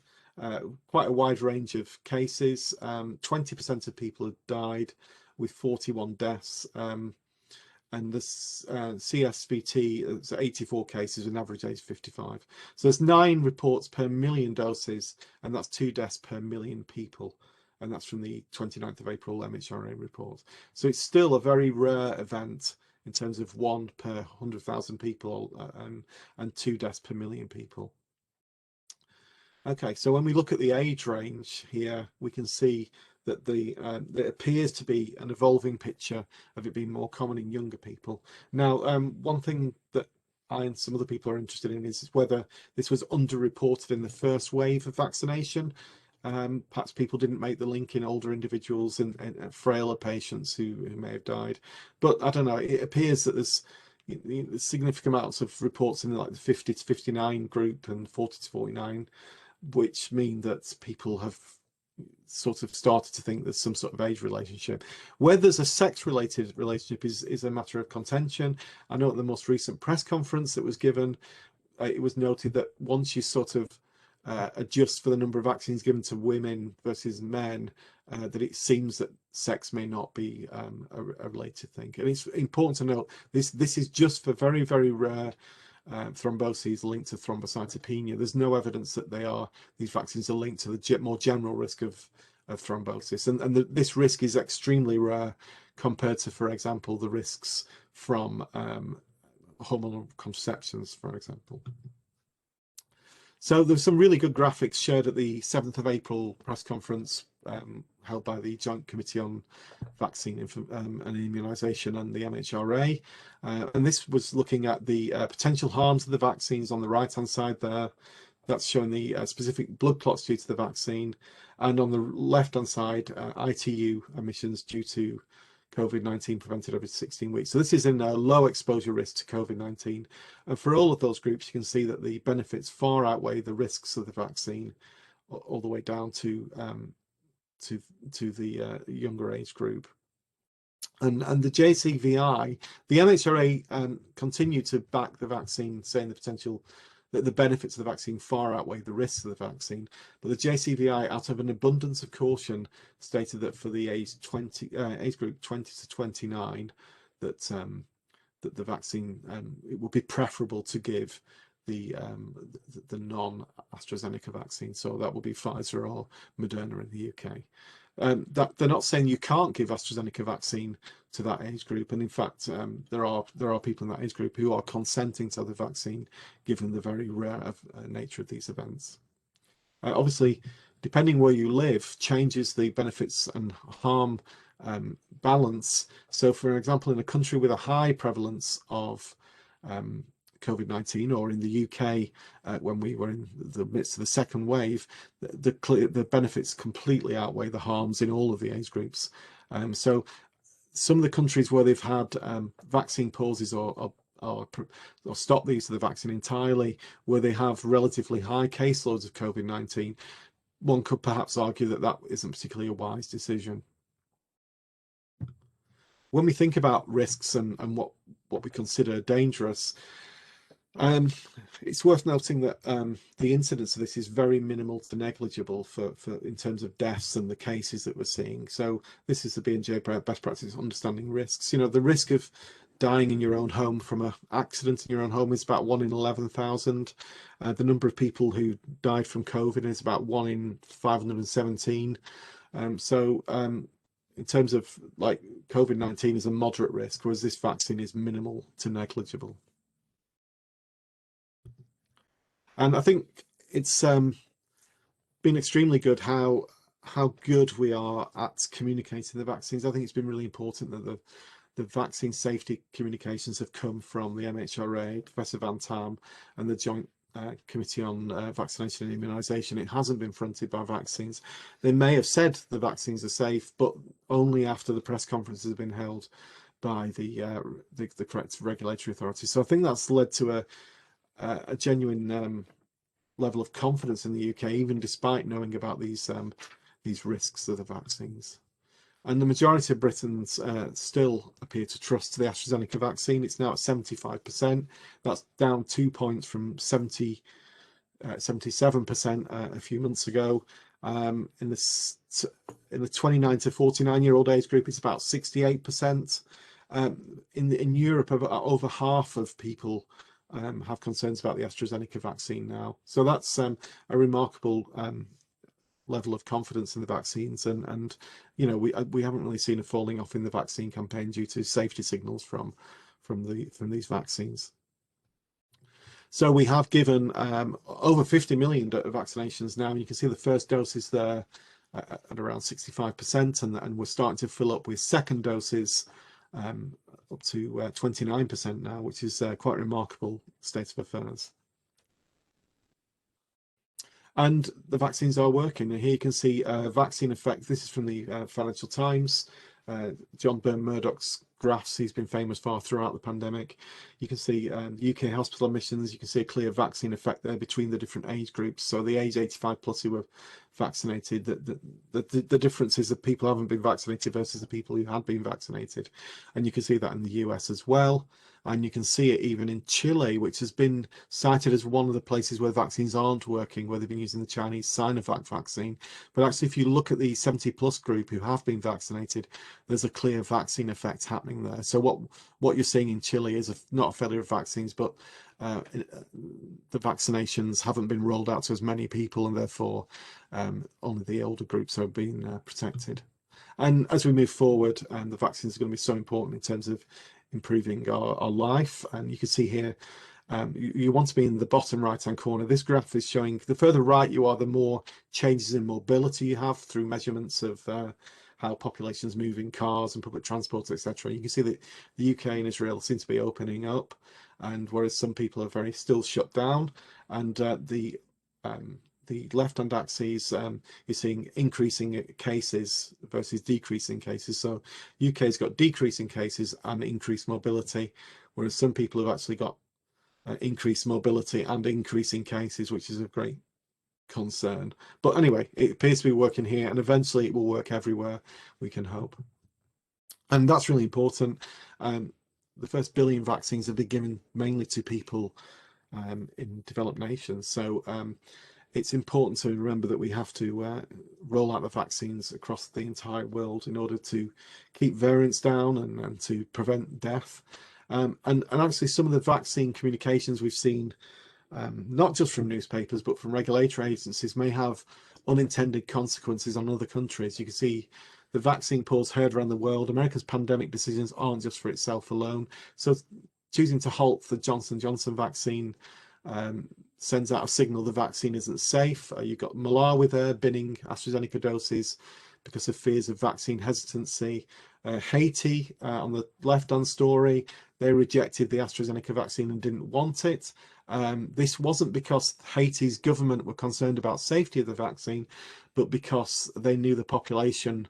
A: quite a wide range of cases. 20% of people have died, with 41 deaths. And this CSVT, it's 84 cases with an average age of 55. So there's 9 reports per million doses, and that's 2 deaths per million people. And that's from the 29th of April MHRA report. So it's still a very rare event in terms of 1 per 100,000 people and 2 deaths per million people. Okay, so when we look at the age range here, we can see that there appears to be an evolving picture of it being more common in younger people. Now, one thing that I and some other people are interested in is whether this was underreported in the first wave of vaccination. Perhaps people didn't make the link in older individuals and frailer patients who may have died. But I don't know, it appears that there's significant amounts of reports in like the 50 to 59 group and 40 to 49, which mean that people have sort of started to think there's some sort of age relationship. Whether there's a sex-related relationship is a matter of contention. I know at the most recent press conference that was given, it was noted that once you sort of adjust for the number of vaccines given to women versus men, that it seems that sex may not be a related thing. And it's important to note this is just for very, very rare thromboses linked to thrombocytopenia. There's no evidence that these vaccines are linked to the more general risk of thrombosis, and this risk is extremely rare compared to, for example, the risks from hormonal contraceptions, for example. So there's some really good graphics shared at the 7th of April press conference held by the Joint Committee on Vaccine and Immunisation and the MHRA. And this was looking at the potential harms of the vaccines on the right-hand side there. That's showing the specific blood clots due to the vaccine. And on the left-hand side, ITU emissions due to COVID-19 prevented over 16 weeks. So this is in a low exposure risk to COVID-19. And for all of those groups, you can see that the benefits far outweigh the risks of the vaccine, all the way down to the younger age group. And the JCVI, the MHRA continue to back the vaccine, saying that the benefits of the vaccine far outweigh the risks of the vaccine. But the JCVI, out of an abundance of caution, stated that for the age group 20 to 29, that the vaccine, it would be preferable to give the non-AstraZeneca vaccine. So that will be Pfizer or Moderna in the UK. That they're not saying you can't give AstraZeneca vaccine to that age group, and in fact there are people in that age group who are consenting to the vaccine given the very rare nature of these events. Obviously, depending where you live changes the benefits and harm balance. So for example, in a country with a high prevalence of COVID-19, or in the UK when we were in the midst of the second wave, the benefits completely outweigh the harms in all of the age groups. So some of the countries where they've had vaccine pauses or stop the use of the vaccine entirely, where they have relatively high caseloads of COVID-19, one could perhaps argue that that isn't particularly a wise decision. When we think about risks and what we consider dangerous, it's worth noting that the incidence of this is very minimal to negligible for in terms of deaths and the cases that we're seeing. So this is the B&J best practice understanding risks. You know, the risk of dying in your own home from an accident in your own home is about 1 in 11,000. The number of people who died from COVID is about 1 in 517. In terms of like COVID-19 is a moderate risk, whereas this vaccine is minimal to negligible. And I think it's been extremely good how good we are at communicating the vaccines. I think it's been really important that the vaccine safety communications have come from the MHRA, Professor Van Tam, and the Joint Committee on Vaccination and Immunisation. It hasn't been fronted by vaccines. They may have said the vaccines are safe, but only after the press conferences have been held by the correct regulatory authorities. So I think that's led to a genuine level of confidence in the UK, even despite knowing about these risks of the vaccines. And the majority of Britons still appear to trust the AstraZeneca vaccine. It's now at 75%. That's down 2 points from 77% a few months ago. In the 29 to 49-year-old age group, it's about 68%. In Europe, over half of people have concerns about the AstraZeneca vaccine now. So that's a remarkable level of confidence in the vaccines, and you know, we haven't really seen a falling off in the vaccine campaign due to safety signals from these vaccines. So we have given over 50 million vaccinations now, and you can see the first doses there at around 65%, and we're starting to fill up with second doses up to 29% now, which is quite a remarkable state of affairs. And the vaccines are working. And here you can see vaccine effect. This is from the Financial Times. John Byrne Murdoch's graphs he's been famous for throughout the pandemic. You can see UK hospital admissions. You can see a clear vaccine effect there between the different age groups. So the age 85 plus who were vaccinated, the difference is that people haven't been vaccinated versus the people who had been vaccinated. And you can see that in the US as well. And you can see it even in Chile, which has been cited as one of the places where vaccines aren't working, where they've been using the Chinese Sinovac vaccine. But actually, if you look at the 70 plus group who have been vaccinated, there's a clear vaccine effect happening there. So what you're seeing in Chile is not a failure of vaccines, but the vaccinations haven't been rolled out to as many people, and therefore only the older groups are being protected. And as we move forward, the vaccines are going to be so important in terms of improving our life. And you can see here, you want to be in the bottom right hand corner. This graph is showing the further right you are, the more changes in mobility you have through measurements of how populations move in cars and public transport, etc. You can see that the UK and Israel seem to be opening up, and whereas some people are very still shut down. And the left-hand axis, you're seeing increasing cases versus decreasing cases. So UK's got decreasing cases and increased mobility, whereas some people have actually got increased mobility and increasing cases, which is a great concern. But anyway, it appears to be working here, and eventually it will work everywhere, we can hope. And that's really important. The first billion vaccines have been given mainly to people in developed nations. So it's important to remember that we have to roll out the vaccines across the entire world in order to keep variants down and to prevent death. And actually, some of the vaccine communications we've seen, not just from newspapers, but from regulatory agencies, may have unintended consequences on other countries. You can see the vaccine pause heard around the world. America's pandemic decisions aren't just for itself alone. So choosing to halt the Johnson & Johnson vaccine sends out a signal the vaccine isn't safe. You've got Malawi there binning AstraZeneca doses because of fears of vaccine hesitancy. Haiti, on the left-hand story, they rejected the AstraZeneca vaccine and didn't want it. This wasn't because Haiti's government were concerned about safety of the vaccine, but because they knew the population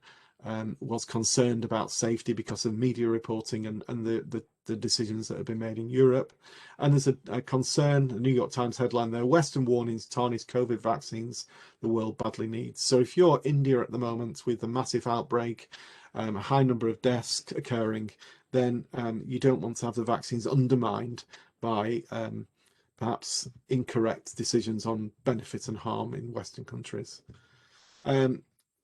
A: was concerned about safety because of media reporting and the decisions that have been made in Europe. And there's a concern, a New York Times headline there, Western warnings tarnish COVID vaccines the world badly needs. So if you're India at the moment with a massive outbreak, a high number of deaths occurring, then you don't want to have the vaccines undermined by perhaps incorrect decisions on benefit and harm in Western countries.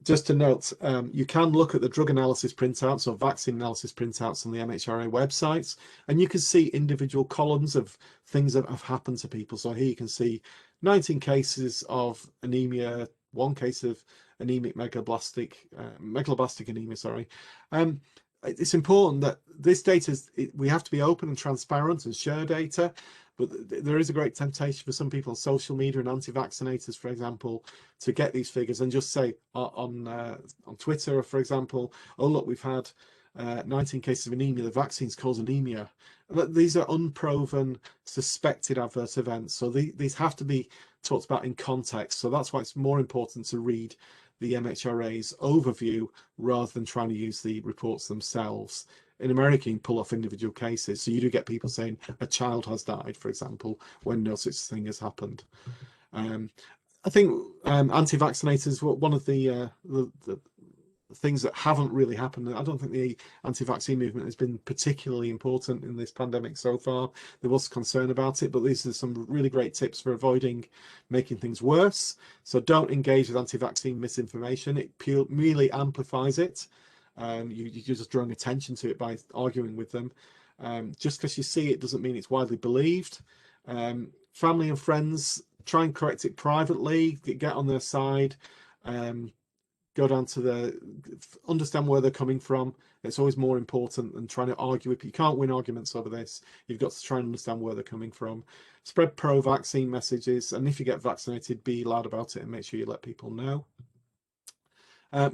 A: Just to note, you can look at the drug analysis printouts or vaccine analysis printouts on the MHRA websites, and you can see individual columns of things that have happened to people. So here you can see 19 cases of anemia, 1 case of anemic megaloblastic anemia, sorry. It's important that this data, we have to be open and transparent and share data, but there is a great temptation for some people on social media and anti-vaccinators, for example, to get these figures and just say on Twitter, for example, oh, look, we've had 19 cases of anemia, the vaccines cause anemia. These are unproven, suspected adverse events. So these have to be talked about in context. So that's why it's more important to read the MHRA's overview rather than trying to use the reports themselves. In America, you can pull off individual cases. So you do get people saying a child has died, for example, when no such thing has happened. I think anti-vaccinators were one of the things that haven't really happened. I don't think the anti-vaccine movement has been particularly important in this pandemic so far. There was concern about it, but these are some really great tips for avoiding making things worse. So don't engage with anti-vaccine misinformation. It merely amplifies it. You're just drawing attention to it by arguing with them. Just because you see it doesn't mean it's widely believed. Family and friends, try and correct it privately, get on their side. Go down to understand where they're coming from. It's always more important than trying to argue with. You can't win arguments over this. You've got to try and understand where they're coming from. Spread pro-vaccine messages, and if you get vaccinated, be loud about it and make sure you let people know.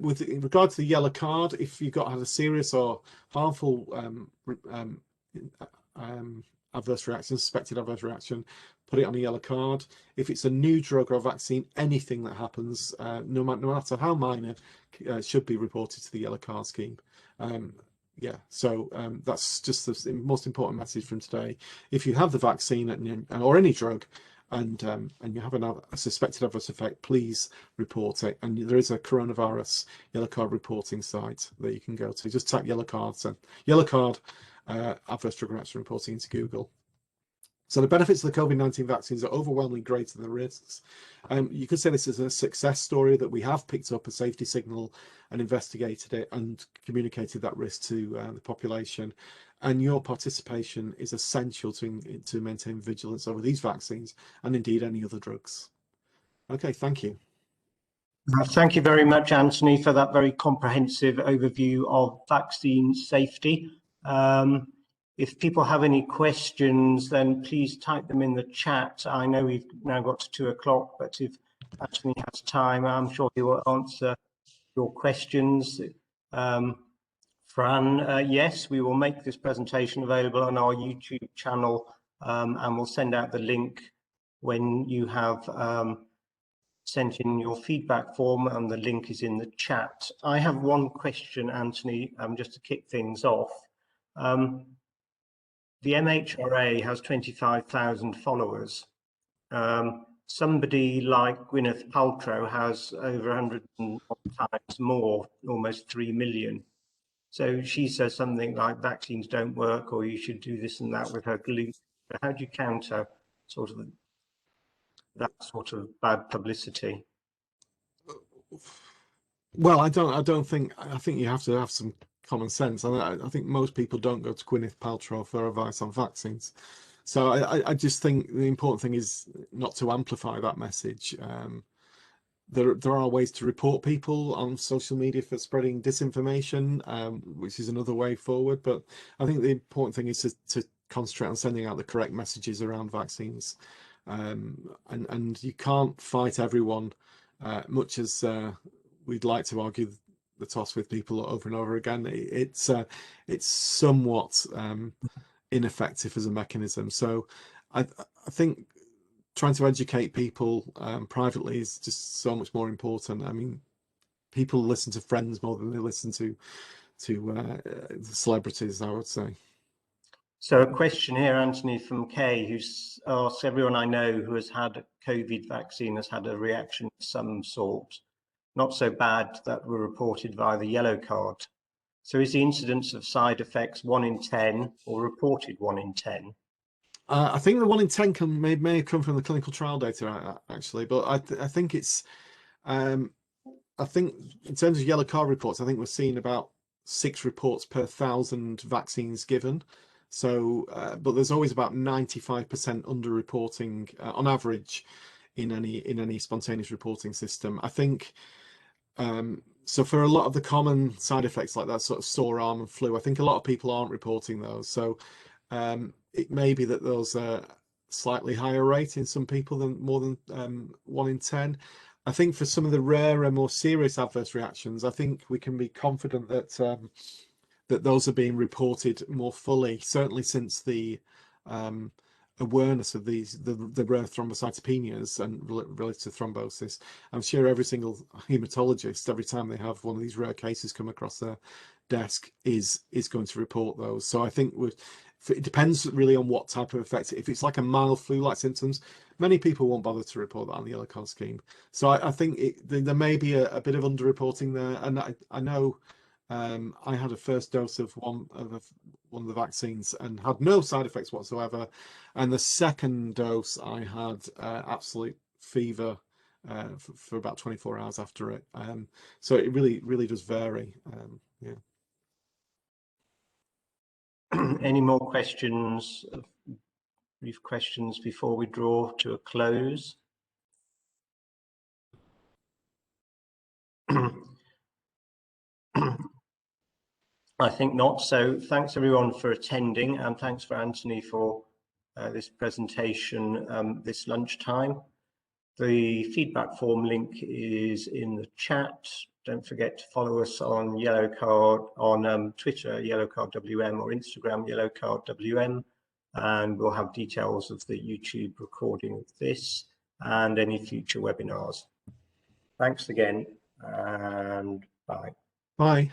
A: With regard to the yellow card, if you've had a serious or harmful adverse reaction, suspected adverse reaction, put it on a yellow card. If it's a new drug or vaccine, anything that happens, no matter how minor, should be reported to the yellow card scheme. Yeah, so that's just the most important message from today. If you have the vaccine or any drug, and you have a suspected adverse effect, please report it. And there is a coronavirus yellow card reporting site that you can go to. Just type yellow card adverse drug reaction reporting into Google. So the benefits of the COVID-19 vaccines are overwhelmingly greater than the risks. You could say this is a success story, that we have picked up a safety signal and investigated it and communicated that risk to the population. And your participation is essential to maintain vigilance over these vaccines and indeed any other drugs. Okay, thank you.
B: Thank you very much, Anthony, for that very comprehensive overview of vaccine safety. If people have any questions, then please type them in the chat. I know we've now got to 2 o'clock, but if Anthony has time, I'm sure he will answer your questions. Fran, yes, we will make this presentation available on our YouTube channel, and we'll send out the link when you have sent in your feedback form, and the link is in the chat. I have one question, Anthony, just to kick things off. The MHRA has 25,000 followers. Somebody like Gwyneth Paltrow has over 100 times more, almost 3 million. So she says something like vaccines don't work, or you should do this and that with her glue. How do you counter that sort of bad publicity?
A: Well, I think you have to have some common sense. I think most people don't go to Gwyneth Paltrow for advice on vaccines. So I just think the important thing is not to amplify that message. There are ways to report people on social media for spreading disinformation, which is another way forward. But I think the important thing is to concentrate on sending out the correct messages around vaccines. And you can't fight everyone, much as we'd like to argue the toss with people over and over again. It's somewhat ineffective as a mechanism. So I think trying to educate people privately is just so much more important. I mean, people listen to friends more than they listen to celebrities, I would say.
B: So a question here, Anthony, from Kay, who's asked, everyone I know who has had a COVID vaccine has had a reaction of some sort, not so bad, that were reported via the yellow card. So is the incidence of side effects 1 in 10 or reported 1 in 10?
A: I think the 1 in 10 may have come from the clinical trial data, actually, but I think it's I think in terms of yellow card reports, I think we're seeing about 6 reports per 1,000 vaccines given. So, but there's always about 95% underreporting on average in any spontaneous reporting system. I think so for a lot of the common side effects like that sort of sore arm and flu, I think a lot of people aren't reporting those. So it may be that those are slightly higher rate in some people than more than 1 in 10. I think for some of the rarer, more serious adverse reactions, I think we can be confident that that those are being reported more fully. Certainly since the awareness of the rare thrombocytopenias and related to thrombosis, I'm sure every single hematologist, every time they have one of these rare cases come across their desk, is going to report those. So I think it depends really on what type of effect. If it's like a mild flu-like symptoms, many people won't bother to report that on the yellow card scheme. So I think there may be a bit of underreporting there, and I know I had a first dose of one of the vaccines and had no side effects whatsoever, and the second dose I had absolute fever for about 24 hours after it. So it really does vary. Yeah.
B: Any more questions, brief questions before we draw to a close? I think not. So thanks everyone for attending, and thanks for Anthony for this presentation this lunchtime. The feedback form link is in the chat. Don't forget to follow us on Twitter, YellowCardWM, or Instagram, YellowCardWM, and we'll have details of the YouTube recording of this and any future webinars. Thanks again, and bye.
A: Bye.